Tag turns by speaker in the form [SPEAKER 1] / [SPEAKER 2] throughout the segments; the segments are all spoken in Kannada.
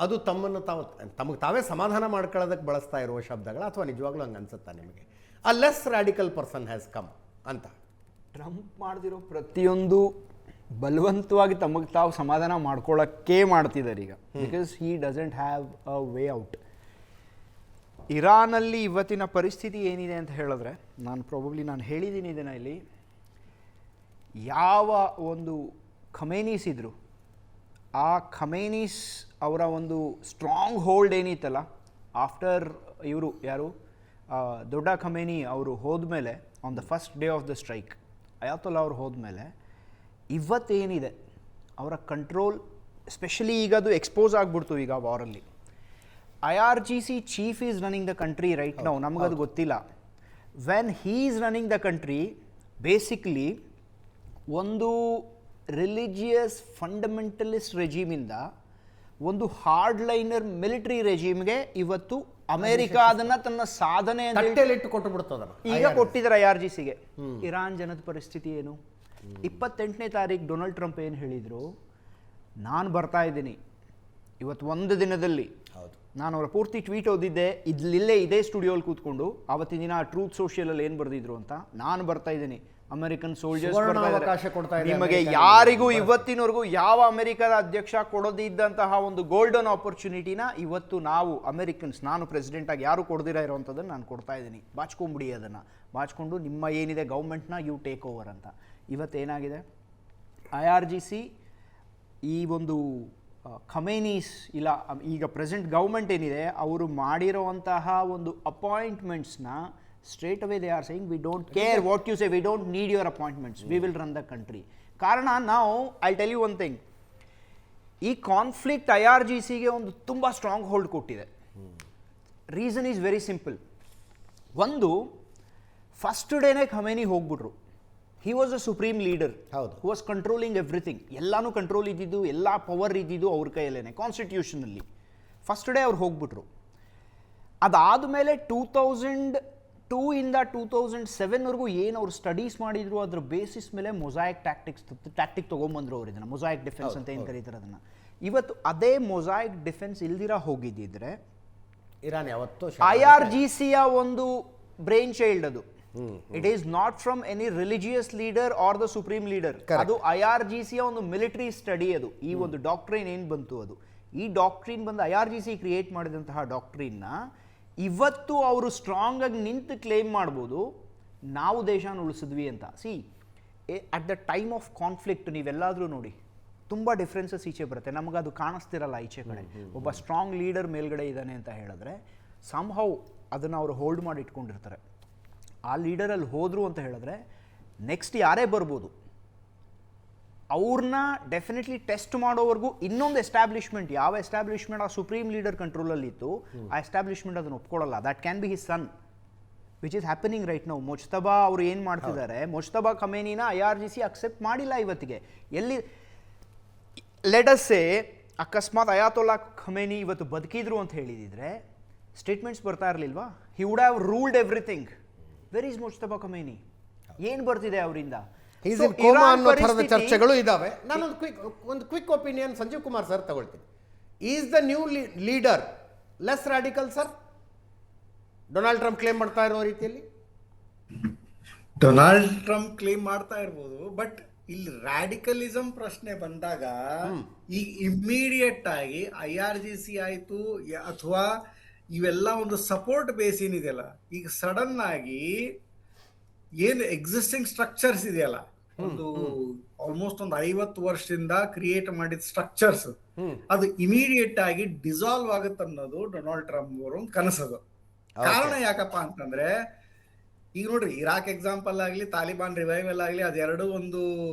[SPEAKER 1] ಅದು ತಮ್ಮನ್ನು ತಮಗೆ ತಾವೇ ಸಮಾಧಾನ ಮಾಡ್ಕೊಳ್ಳೋದಕ್ಕೆ ಬಳಸ್ತಾ ಇರುವ ಶಬ್ದಗಳು, ಅಥವಾ ನಿಜವಾಗ್ಲೂ ಹಂಗೆ ಅನ್ಸುತ್ತಾ ನಿಮಗೆ? A less radical person has come ಅಂತ.
[SPEAKER 2] ಟ್ರಂಪ್ ಮಾಡ್ತಿರೋ ಪ್ರತಿಯೊಂದು ಬಲವಂತವಾಗಿ ತಮಗೆ ತಾವು ಸಮಾಧಾನ ಮಾಡ್ಕೊಳ್ಳೋಕ್ಕೆ ಮಾಡ್ತಿದ್ದಾರೆ ಈಗ, because he doesn't have a way out. ಇರಾನಲ್ಲಿ ಇವತ್ತಿನ ಪರಿಸ್ಥಿತಿ ಏನಿದೆ ಅಂತ ಹೇಳಿದ್ರೆ, ನಾನು ಹೇಳಿದ್ದೀನಿ ಇದನ್ನು ಇಲ್ಲಿ, ಯಾವ ಒಂದು ಖಮೇನೀಸ್ ಇದ್ರು, ಆ ಖಮೇನೀಸ್ ಅವರ ಒಂದು ಸ್ಟ್ರಾಂಗ್ ಹೋಲ್ಡ್ ಏನಿತ್ತಲ್ಲ, ಆಫ್ಟರ್ ಇವರು ಯಾರು ದೊಡ್ಡ ಖಮೇನಿ ಅವರು ಹೋದ್ಮೇಲೆ, on the first day of the strike ayatollah ಅವ್ರು ಹೋದ್ಮೇಲೆ ಇವತ್ತೇನಿದೆ ಅವರ ಕಂಟ್ರೋಲ್, ಎಸ್ಪೆಷಲಿ ಈಗ ಅದು ಎಕ್ಸ್ಪೋಸ್ ಆಗಿಬಿಡ್ತು ಈಗ ವಾರಲ್ಲಿ. IRGC chief is running the country right now, ನಮಗದು ಗೊತ್ತಿಲ್ಲ. When he is running the country, basically ಒಂದು ರಿಲಿಜಿಯಸ್ ಫಂಡಮೆಂಟಲಿಸ್ಟ್ ರೆಜಿಮಿಂದ ಒಂದು ಹಾರ್ಡ್ ಲೈನರ್ ಮಿಲಿಟರಿ ರೆಜಿಮ್ಗೆ ಇವತ್ತು ಅಮೆರಿಕ ಅದನ್ನ ತನ್ನ ಸಾಧನೆ ಈಗ ಕೊಟ್ಟಿದ್ದಾರೆ IRGCಗೆ. ಇರಾನ್ ಜನದ ಪರಿಸ್ಥಿತಿ ಏನು? 28ನೇ ತಾರೀಕು ಡೊನಾಲ್ಡ್ ಟ್ರಂಪ್ ಏನು ಹೇಳಿದ್ರು, ನಾನು ಬರ್ತಾ ಇದ್ದೀನಿ ಇವತ್ತು ಒಂದು ದಿನದಲ್ಲಿ. ನಾನು ಅವರ ಪೂರ್ತಿ ಟ್ವೀಟ್ ಓದಿದ್ದೆ, ಇದೇ ಸ್ಟುಡಿಯೋಲ್ಲಿ ಕೂತ್ಕೊಂಡು ಆವತ್ತಿನ ದಿನ ಟ್ರೂತ್ ಸೋಷಿಯಲಲ್ಲಿ ಏನು ಬರೆದಿದ್ರು ಅಂತ. ನಾನು ಬರ್ತಾ ಇದ್ದೀನಿ, ಅಮೆರಿಕನ್ ಸೋಲ್ಜರ್ಸ್ ನಿಮಗೆ ಯಾರಿಗೂ ಇವತ್ತಿನವರೆಗೂ ಯಾವ ಅಮೆರಿಕದ ಅಧ್ಯಕ್ಷ ಕೊಡದಿದ್ದಂತಹ ಒಂದು ಗೋಲ್ಡನ್ ಆಪರ್ಚುನಿಟಿನ ಇವತ್ತು ನಾವು ಅಮೆರಿಕನ್ಸ್, ನಾನು ಪ್ರೆಸಿಡೆಂಟ್ ಆಗಿ ಯಾರು ಕೊಡದಿರ ಇರೋವಂಥದ್ದನ್ನು ನಾನು ಕೊಡ್ತಾ ಇದ್ದೀನಿ. ಬಾಚ್ಕೊಂಬಿಡಿ, ಅದನ್ನು ಬಾಚ್ಕೊಂಡು ನಿಮ್ಮ ಏನಿದೆ ಗೌರ್ಮೆಂಟ್ನ ಯು ಟೇಕ್ ಓವರ್ ಅಂತ. ಇವತ್ತೇನಾಗಿದೆ, IRGC ಈ ಒಂದು ಖಮೇನೀಸ್ ಇಲ್ಲ ಈಗ ಪ್ರೆಸೆಂಟ್ ಗೌರ್ಮೆಂಟ್ ಏನಿದೆ ಅವರು ಮಾಡಿರೋವಂತಹ ಒಂದು ಅಪಾಯಿಂಟ್ಮೆಂಟ್ಸ್ನ straight away they are saying we don't care what you say, we don't need your appointments, we will run the country. ಕಾರಣ, now I'll tell you one thing, ಈ ಕಾನ್ಫ್ಲಿಕ್ಟ್ IRGCಗೆ ಒಂದು ತುಂಬ ಸ್ಟ್ರಾಂಗ್ ಹೋಲ್ಡ್ ಕೊಟ್ಟಿದೆ. Reason is very simple. ಒಂದು, ಫಸ್ಟ್ ಡೇನೇ ಖಮೇನಿ ಹೋಗ್ಬಿಟ್ರು. He was a supreme leader, who was controlling everything. ಎಲ್ಲಾನು ಕಂಟ್ರೋಲ್ ಇದ್ದಿದ್ದು, ಎಲ್ಲ ಪವರ್ ಇದ್ದಿದ್ದು ಅವ್ರ ಕೈಯಲ್ಲೇನೆ ಕಾನ್ಸ್ಟಿಟ್ಯೂಷನಲ್ಲಿ. ಫಸ್ಟ್ ಡೇ ಅವ್ರು ಹೋಗ್ಬಿಟ್ರು. ಅದಾದಮೇಲೆ 2002 ಇಂದ 2007ವರೆಗೂ ಏನು ಅವ್ರು ಸ್ಟಡೀಸ್ ಮಾಡಿದ್ರು, ಅದ್ರ ಬೇಸಿಸ್ ಮೇಲೆ ಮೊಸಾಯಿಕ್ ಟ್ಯಾಕ್ಟಿಕ್ ತೊಗೊಂಬಂದ್ರು ಅವ್ರು. ಇದನ್ನು ಮೊಸಾಯಿಕ್ ಡಿಫೆನ್ಸ್ ಅಂತ ಏನು ಕರೀತಾರೆ ಅದನ್ನು. ಇವತ್ತು ಅದೇ ಮೊಸಾಯಿಕ್ ಡಿಫೆನ್ಸ್ ಇಲ್ದಿರ ಹೋಗಿದ್ದಿದ್ರೆ
[SPEAKER 1] ಇರಾನ್ ಯಾವತ್ತೂ
[SPEAKER 2] IRGCಯ ಒಂದು ಬ್ರೈನ್ ಚೈಲ್ಡ್ ಅದು. It is not from any religious leader are the supreme leader. ಅದು IRGCಯ ಒಂದು ಮಿಲಿಟರಿ ಸ್ಟಡಿ ಅದು. ಈ ಒಂದು ಡಾಕ್ಟ್ರಿನ್ ಏನು ಬಂತು ಅದು, ಈ ಡಾಕ್ಟ್ರಿನ್ ಬಂದು IRGC ಕ್ರಿಯೇಟ್ ಮಾಡಿದಂತಹ ಡಾಕ್ಟ್ರಿನ್ನ ಇವತ್ತು ಅವರು ಸ್ಟ್ರಾಂಗ್ ಆಗಿ ನಿಂತು ಕ್ಲೇಮ್ ಮಾಡ್ಬೋದು, ನಾವು ದೇಶನ ಉಳಿಸಿದ್ವಿ ಅಂತ. See, at the time of conflict ನೀವೆಲ್ಲಾದರೂ ನೋಡಿ, ತುಂಬ ಡಿಫ್ರೆನ್ಸಸ್ ಈಚೆ ಬರುತ್ತೆ. ನಮಗದು ಕಾಣಿಸ್ತಿರಲ್ಲ ಈಚೆ ಕಡೆ. ಒಬ್ಬ ಸ್ಟ್ರಾಂಗ್ ಲೀಡರ್ ಮೇಲ್ಗಡೆ ಇದ್ದಾನೆ ಅಂತ ಹೇಳಿದ್ರೆ ಸಮ್ಹೌ ಅದನ್ನು ಅವರು ಹೋಲ್ಡ್ ಮಾಡಿ ಇಟ್ಕೊಂಡಿರ್ತಾರೆ. ಆ ಲೀಡರಲ್ಲಿ ಹೋದರು ಅಂತ ಹೇಳಿದ್ರೆ ನೆಕ್ಸ್ಟ್ ಯಾರೇ ಬರ್ಬೋದು, ಅವ್ರನ್ನ ಡೆಫಿನೆಟ್ಲಿ ಟೆಸ್ಟ್ ಮಾಡೋವರೆಗೂ ಇನ್ನೊಂದು ಎಸ್ಟಾಬ್ಲಿಷ್ಮೆಂಟ್, ಯಾವ ಎಸ್ಟಾಬ್ಲಿಷ್ಮೆಂಟ್ ಆ ಸುಪ್ರೀಂ ಲೀಡರ್ ಕಂಟ್ರೋಲಲ್ಲಿ ಇತ್ತು, ಆ ಎಸ್ಟಾಬ್ಲಿಷ್ಮೆಂಟ್ ಅದನ್ನು ಒಪ್ಕೊಳ್ಳಲ್ಲ. That can be his son, which is happening right now. Mojtaba ಅವರು ಏನು ಮಾಡ್ತಿದ್ದಾರೆ, ಮುಜ್ತಬಾ ಖಮೇನಿನ IRGC ಅಕ್ಸೆಪ್ಟ್ ಮಾಡಿಲ್ಲ ಇವತ್ತಿಗೆ. ಎಲ್ಲಿ ಲೆಟ್ ಅಸ್ ಸೇ ಅಕಸ್ಮಾತ್ ಅಯಾತೊಲ್ಲಾ ಖಮೇನಿ ಇವತ್ತು ಬದುಕಿದ್ರು ಅಂತ ಹೇಳಿದಿದ್ರೆ ಸ್ಟೇಟ್ಮೆಂಟ್ಸ್ ಬರ್ತಾ ಇರಲಿಲ್ವಾ? He would have ruled everything. Where is Mojtaba Khamenei? ಏನು ಬರ್ತಿದೆ ಅವರಿಂದ?
[SPEAKER 1] ಅನ್ನೋ ಥರದ ಚರ್ಚೆಗಳು ಇದಾವೆ. ನಾನೊಂದು quick opinion Sanjeev Kumar sir ತಗೊಳ್ತೀನಿ. Is the new leader less radical sir, Donald Trump claim ಮಾಡ್ತಾ ಇರೋ ರೀತಿಯಲ್ಲಿ?
[SPEAKER 3] ಡೊನಾಲ್ಡ್ ಟ್ರಂಪ್ ಕ್ಲೇಮ್ ಮಾಡ್ತಾ ಇರ್ಬೋದು, ಬಟ್ ಇಲ್ಲಿ ರಾಡಿಕಲಿಸಂ ಪ್ರಶ್ನೆ ಬಂದಾಗ ಈಗ ಇಮ್ಮಿಡಿಯೇಟ್ ಆಗಿ IRGC ಆಯ್ತು ಅಥವಾ ಇವೆಲ್ಲ ಒಂದು ಸಪೋರ್ಟ್ ಬೇಸ್ ಏನಿದೆಯಲ್ಲ, ಈಗ ಸಡನ್ ಆಗಿ ಏನು ಎಕ್ಸಿಸ್ಟಿಂಗ್ ಸ್ಟ್ರಕ್ಚರ್ಸ್ ಇದೆಯಲ್ಲ, ಒಂದು ಆಲ್ಮೋಸ್ಟ್ ಒಂದು 50 ವರ್ಷದಿಂದ ಕ್ರಿಯೇಟ್ ಮಾಡಿದ ಸ್ಟ್ರಕ್ಚರ್ಸ್, ಅದು ಇಮಿಡಿಯೇಟ್ ಆಗಿ ಡಿಸಾಲ್ವ್ ಆಗುತ್ತೆ ಅನ್ನೋದು ಡೊನಾಲ್ಡ್ ಟ್ರಂಪ್ ಅವರು ಒಂದು ಕನಸದು. ಕಾರಣ ಯಾಕಪ್ಪ ಅಂತಂದ್ರೆ, ಈಗ ನೋಡ್ರಿ, ಇರಾಕ್ ಎಕ್ಸಾಂಪಲ್ ಆಗ್ಲಿ, ತಾಲಿಬಾನ್ ರಿವೈವಲ್ ಆಗ್ಲಿ, ಅದೆರಡು ಒಂದು,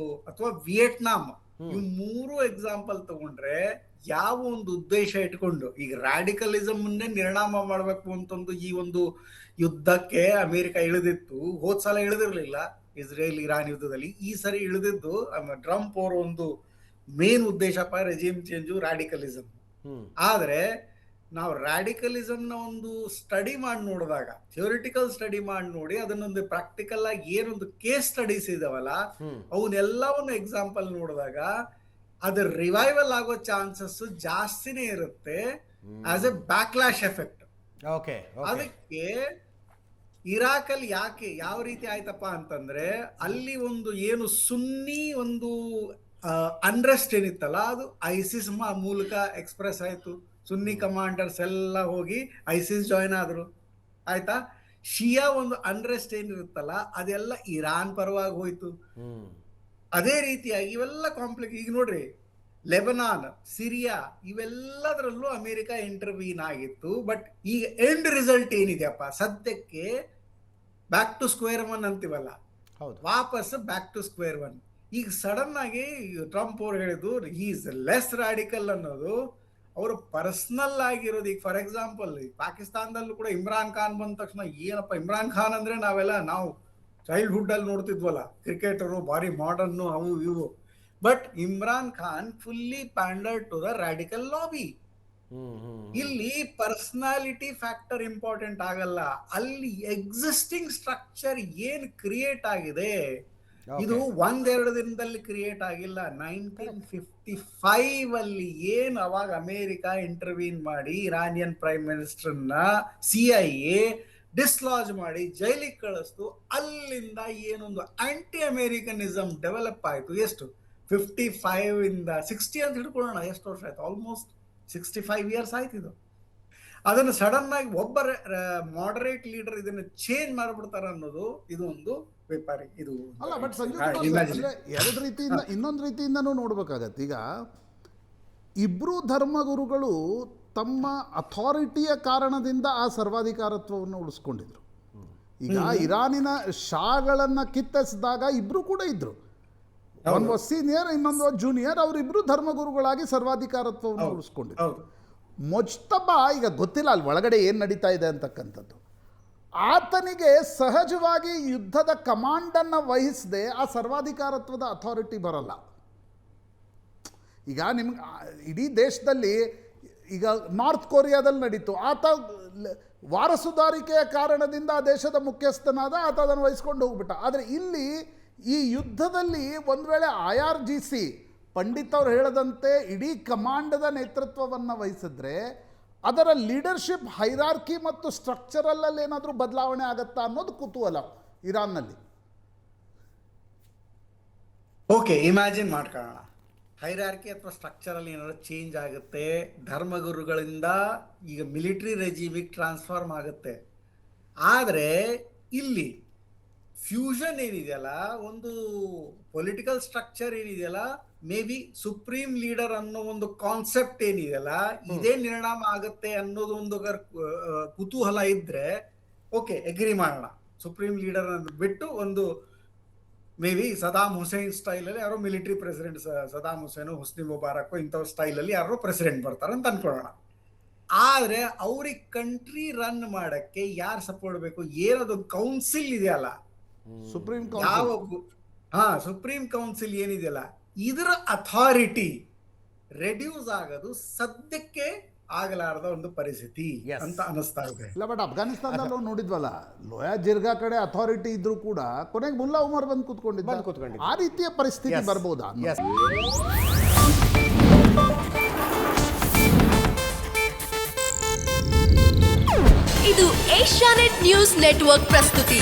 [SPEAKER 3] ಅಥವಾ ವಿಯೆಟ್ನಾಂ, ಇವು 3 ಎಕ್ಸಾಂಪಲ್ ತಗೊಂಡ್ರೆ ಯಾವ ಒಂದು ಉದ್ದೇಶ ಇಟ್ಕೊಂಡು ಈಗ ರಾಡಿಕಲಿಸಮ್ ನಿರ್ಣಾಮ ಮಾಡ್ಬೇಕು ಅಂತಂದು ಈ ಒಂದು ಯುದ್ಧಕ್ಕೆ ಅಮೆರಿಕ ಇಳಿದಿತ್ತು. ಹೋದ್ ಸಲ ಇಳಿದಿರ್ಲಿಲ್ಲ ಇಸ್ರೇಲ್ ಇರಾನ್ ಯುದ್ಧದಲ್ಲಿ, ಈ ಸರಿ ಇಳಿದಿದ್ದು ಟ್ರಂಪ್ ಅವರ ಒಂದು ಮೇನ್ ಉದ್ದೇಶಪ್ಪ ರೆಜಿಮ್ ಚೇಂಜು, ರಾಡಿಕಲಿಸಮ್. ಆದ್ರೆ ನಾವು ರಾಡಿಕಲಿಸಮ್ನ ಒಂದು ಸ್ಟಡಿ ಮಾಡಿ ನೋಡಿದಾಗ, ಥಿಯೋರಿಟಿಕಲ್ ಸ್ಟಡಿ ಮಾಡಿ ನೋಡಿ, ಅದನ್ನೊಂದು ಪ್ರಾಕ್ಟಿಕಲ್ ಆಗಿ ಏನೊಂದು ಕೇಸ್ ಸ್ಟಡೀಸ್ ಇದಾವಲ್ಲ, ಅವನ್ನೆಲ್ಲವನ್ನು ಎಕ್ಸಾಂಪಲ್ ನೋಡಿದಾಗ ಅದು ರಿವೈವಲ್ ಆಗೋ ಚಾನ್ಸಸ್ ಜಾಸ್ತಿನೇ ಇರುತ್ತೆ as A backlash effect.
[SPEAKER 1] Okay
[SPEAKER 3] ಅದಕ್ಕೆ ಇರಾಕ್ ಅಲ್ಲಿ ಯಾವ ರೀತಿ ಆಯ್ತಪ್ಪ ಅಂತಂದ್ರೆ, ಅಲ್ಲಿ ಒಂದು ಏನು ಸುನ್ನಿ ಒಂದು ಅನ್ರೆಸ್ಟ್ ಏನಿತ್ತಲ್ಲ, ಅದು ಐಸಿಸ್ ಮೂಲಕ ಎಕ್ಸ್ಪ್ರೆಸ್ ಆಯ್ತು. ಸುನ್ನಿ ಕಮಾಂಡರ್ಸ್ ಎಲ್ಲ ಹೋಗಿ ಐಸಿಸ್ ಜಾಯ್ನ್ ಆದ್ರು, ಆಯ್ತಾ. ಶಿಯಾ ಒಂದು ಅನ್ರೆಸ್ಟ್ ಏನಿರುತ್ತಲ್ಲ ಅದೆಲ್ಲ ಇರಾನ್ ಪರವಾಗಿ ಹೋಯ್ತು. ಅದೇ ರೀತಿಯಾಗಿ ಇವೆಲ್ಲ ಕಾಂಪ್ಲೆಕ್ಸ್. ಈಗ ನೋಡ್ರಿ, ಲೆಬನಾನ್, ಸಿರಿಯಾ, ಇವೆಲ್ಲದರಲ್ಲೂ ಅಮೆರಿಕ ಇಂಟರ್ವೀನ್ ಆಗಿತ್ತು. ಬಟ್ ಈಗ ಎಂಡ್ ರಿಸಲ್ಟ್ ಏನಿದೆಯಪ್ಪ, ಸದ್ಯಕ್ಕೆ ಬ್ಯಾಕ್ ಟು ಸ್ಕ್ವೇರ್ ಒನ್ ಅಂತೀವಲ್ಲ, ವಾಪಸ್ ಬ್ಯಾಕ್ ಟು ಸ್ಕ್ವೇರ್ ಒನ್. ಈಗ ಸಡನ್ ಆಗಿ ಟ್ರಂಪ್ ಅವ್ರು ಹೇಳಿದ್ರು ಈಸ್ ಲೆಸ್ ರಾಡಿಕಲ್ ಅನ್ನೋದು ಅವರು ಪರ್ಸನಲ್ ಆಗಿರೋದು. ಈಗ ಫಾರ್ ಎಕ್ಸಾಂಪಲ್ ಪಾಕಿಸ್ತಾನದಲ್ಲೂ ಕೂಡ ಇಮ್ರಾನ್ ಖಾನ್ ಬಂದ ತಕ್ಷಣ ಏನಪ್ಪ, ಇಮ್ರಾನ್ ಖಾನ್ ಅಂದ್ರೆ ನಾವು ಚೈಲ್ಡ್ಹುಡ್ ಅಲ್ಲಿ ನೋಡ್ತಿದ್ವಲ್ಲ, ಕ್ರಿಕೆಟರು ಭಾರಿ ಮಾಡರ್ನ್ ಅವು ಇವು. But Imran Khan fully pander to the radical lobby. ಇಲ್ಲಿ ಪರ್ಸನಾಲಿಟಿ ಫ್ಯಾಕ್ಟರ್ ಇಂಪಾರ್ಟೆಂಟ್ ಆಗಲ್ಲ, ಅಲ್ಲಿ ಎಕ್ಸಿಸ್ಟಿಂಗ್ ಸ್ಟ್ರಕ್ಚರ್ ಏನ್ ಕ್ರಿಯೇಟ್ ಆಗಿದೆ, ಇದು ಒಂದೆರಡು ದಿನದಲ್ಲಿ ಕ್ರಿಯೇಟ್ ಆಗಿಲ್ಲ. 1955 ಅಲ್ಲಿ ಏನ್ ಅವಾಗ ಅಮೆರಿಕ ಇಂಟರ್ವೀನ್ ಮಾಡಿ ಇರಾನಿಯನ್ ಪ್ರೈಮ್ ಮಿನಿಸ್ಟರ್ನ CIA ಡಿಸ್ಲಾಜ್ ಮಾಡಿ ಜೈಲಿಗೆ ಕಳಿಸ್ತು. ಅಲ್ಲಿಂದ ಏನೊಂದು ಆಂಟಿ ಅಮೆರಿಕನಿಸಮ್ ಡೆವಲಪ್ ಆಯ್ತು. ಎಷ್ಟು 55 ಇಂದ 60 ಅಂತ ಹಿಡ್ಕೊಳ್ಳೋಣ, ಎಷ್ಟು ವರ್ಷ ಆಯ್ತು? ಆಲ್ಮೋಸ್ಟ್ 65 ಇಯರ್ಸ್ ಆಯ್ತು ಇದು. ಅದನ್ನು ಸಡನ್ ಆಗಿ ಒಬ್ಬ ಮಾಡರೇಟ್ ಲೀಡರ್ ಇದನ್ನ ಚೇಂಜ್ ಮಾಡ್ಬಿಡ್ತಾರ ಅನ್ನೋದು ಇದು ಒಂದು ವ್ಯಾಪಾರಿ. ಇದು
[SPEAKER 4] ಅಲ್ಲ, ಬಟ್ ಎರಡು ರೀತಿಯಿಂದ ಇನ್ನೊಂದು ರೀತಿಯಿಂದನೂ ನೋಡ್ಬೇಕಾಗತ್ತೆ. ಈಗ ಇಬ್ರು ಧರ್ಮಗುರುಗಳು ತಮ್ಮ ಅಥಾರಿಟಿಯ ಕಾರಣದಿಂದ ಆ ಸರ್ವಾಧಿಕಾರತ್ವವನ್ನು ಉಳಿಸ್ಕೊಂಡಿದ್ರು. ಈಗ ಇರಾನಿನ ಶಾಗಳನ್ನ ಕಿತ್ತೆಸಿದಾಗ ಇಬ್ರು ಕೂಡ ಇದ್ರು, ಒಂದು ಸೀನಿಯರ್ ಇನ್ನೊಂದು ಜೂನಿಯರ್, ಅವರಿಬ್ರು ಧರ್ಮಗುರುಗಳಾಗಿ ಸರ್ವಾಧಿಕಾರತ್ವವನ್ನು ಉಳಿಸ್ಕೊಂಡಿದ್ರು. ಮೊಜ್ತಬಾ ಈಗ ಗೊತ್ತಿಲ್ಲ ಅಲ್ಲಿ ಒಳಗಡೆ ಏನು ನಡೀತಾ ಇದೆ ಅಂತಕ್ಕಂಥದ್ದು. ಆತನಿಗೆ ಸಹಜವಾಗಿ ಯುದ್ಧದ ಕಮಾಂಡನ್ನು ವಹಿಸದೆ ಆ ಸರ್ವಾಧಿಕಾರತ್ವದ ಅಥಾರಿಟಿ ಬರಲ್ಲ. ಈಗ ನಿಮ್ಗೆ ಇಡೀ ದೇಶದಲ್ಲಿ ಈಗ ನಾರ್ತ್ ಕೊರಿಯಾದಲ್ಲಿ ನಡೀತು, ಆತ ವಾರಸುದಾರಿಕೆಯ ಕಾರಣದಿಂದ ಆ ದೇಶದ ಮುಖ್ಯಸ್ಥನಾದ, ಆತ ಅದನ್ನು ವಹಿಸ್ಕೊಂಡು ಹೋಗ್ಬಿಟ್ಟ. ಆದರೆ ಇಲ್ಲಿ ಈ ಯುದ್ಧದಲ್ಲಿ ಒಂದು ವೇಳೆ IRGC ಪಂಡಿತ್ ಅವ್ರು ಹೇಳದಂತೆ ಇಡೀ ಕಮಾಂಡದ ನೇತೃತ್ವವನ್ನು ವಹಿಸಿದ್ರೆ ಅದರ ಲೀಡರ್ಶಿಪ್ ಹೈರಾರ್ಕಿ ಮತ್ತು ಸ್ಟ್ರಕ್ಚರಲ್ಲಲ್ಲಿ ಏನಾದರೂ ಬದಲಾವಣೆ ಆಗುತ್ತಾ ಅನ್ನೋದು ಕುತೂಹಲ ಇರಾನ್ನಲ್ಲಿ.
[SPEAKER 3] ಓಕೆ, ಇಮ್ಯಾಜಿನ್ ಮಾಡ್ಕೊಳ್ಳೋಣ, ಹೈರಾರ್ಕಿ ಅಥವಾ ಸ್ಟ್ರಕ್ಚರಲ್ಲಿ ಏನಾದ್ರು ಚೇಂಜ್ ಆಗುತ್ತೆ, ಧರ್ಮಗುರುಗಳಿಂದ ಈಗ ಮಿಲಿಟರಿ ರೆಜಿಮಿಗೆ ಟ್ರಾನ್ಸ್ಫಾರ್ಮ್ ಆಗುತ್ತೆ. ಆದರೆ ಇಲ್ಲಿ ಫ್ಯೂಷನ್ ಏನಿದೆಯಲ್ಲ, ಒಂದು ಪೊಲಿಟಿಕಲ್ ಸ್ಟ್ರಕ್ಚರ್ ಏನಿದೆಯಲ್ಲ, ಮೇ ಬಿ ಸುಪ್ರೀಂ ಲೀಡರ್ ಅನ್ನೋ ಒಂದು ಕಾನ್ಸೆಪ್ಟ್ ಏನಿದೆಯಲ್ಲ, ಇದೇ ನಿರ್ಣಾಮ ಆಗುತ್ತೆ ಅನ್ನೋದು ಒಂದು ಕುತೂಹಲ ಇದ್ರೆ ಓಕೆ, ಎಗ್ರಿ ಮಾಡೋಣ. ಸುಪ್ರೀಂ ಲೀಡರ್ ಅನ್ನು ಬಿಟ್ಟು ಒಂದು ಮೇ ಬಿ ಸದಾಮ್ ಹುಸೇನ್ ಸ್ಟೈಲಲ್ಲಿ ಯಾರೋ ಮಿಲಿಟರಿ ಪ್ರೆಸಿಡೆಂಟ್, ಸದಾಮ್ ಹುಸೇನು, ಹುಸ್ನಿ ಮುಬಾರಕ್ ಇಂಥವ್ರ ಸ್ಟೈಲಲ್ಲಿ ಯಾರೋ ಪ್ರೆಸಿಡೆಂಟ್ ಬರ್ತಾರೆ ಅಂತ ಅನ್ಕೊಳ್ಳೋಣ. ಆದ್ರೆ ಅವ್ರಿಗೆ ಕಂಟ್ರಿ ರನ್ ಮಾಡಕ್ಕೆ ಯಾರು ಸಪೋರ್ಟ್ ಬೇಕು? ಏನದು ಕೌನ್ಸಿಲ್ ಇದೆಯಲ್ಲ,
[SPEAKER 4] ಸುಪ್ರೀಂ
[SPEAKER 3] ಸುಪ್ರೀಂ ಕೌನ್ಸಿಲ್ ಏನಿದೆಯಲ್ಲ, ಇದರ ಅಥಾರಿಟಿ ರೆಡ್ಯೂಸ್ ಆಗೋದು ಸದ್ಯಕ್ಕೆ ಆಗಲಾರದ ಒಂದು ಪರಿಸ್ಥಿತಿ ಅಂತ ಅನಿಸ್ತಾ ಇದೆ.
[SPEAKER 4] ಇಲ್ಲ, ಬಟ್ ಅಫ್ಘಾನಿಸ್ತಾನದಲ್ಲೂ ನೋಡಿದ್ವಲ್ಲ, ಲೋಯಾ ಜಿರ್ಗಾ ಕಡೆ ಅಥಾರಿಟಿ ಇದ್ರೂ ಕೂಡ ಕೊನೆಗೆ ಮುಲ್ಲಾ ಉಮರ್ ಬಂದು ಕೂತ್ಕೊಂಡಿದ್ದ. ಆ ರೀತಿಯ ಪರಿಸ್ಥಿತಿ ಬರ್ಬೋದಾ?
[SPEAKER 5] ಇದು ಏಷ್ಯಾನೆಟ್ ನ್ಯೂಸ್ ನೆಟ್ವರ್ಕ್ ಪ್ರಸ್ತುತಿ.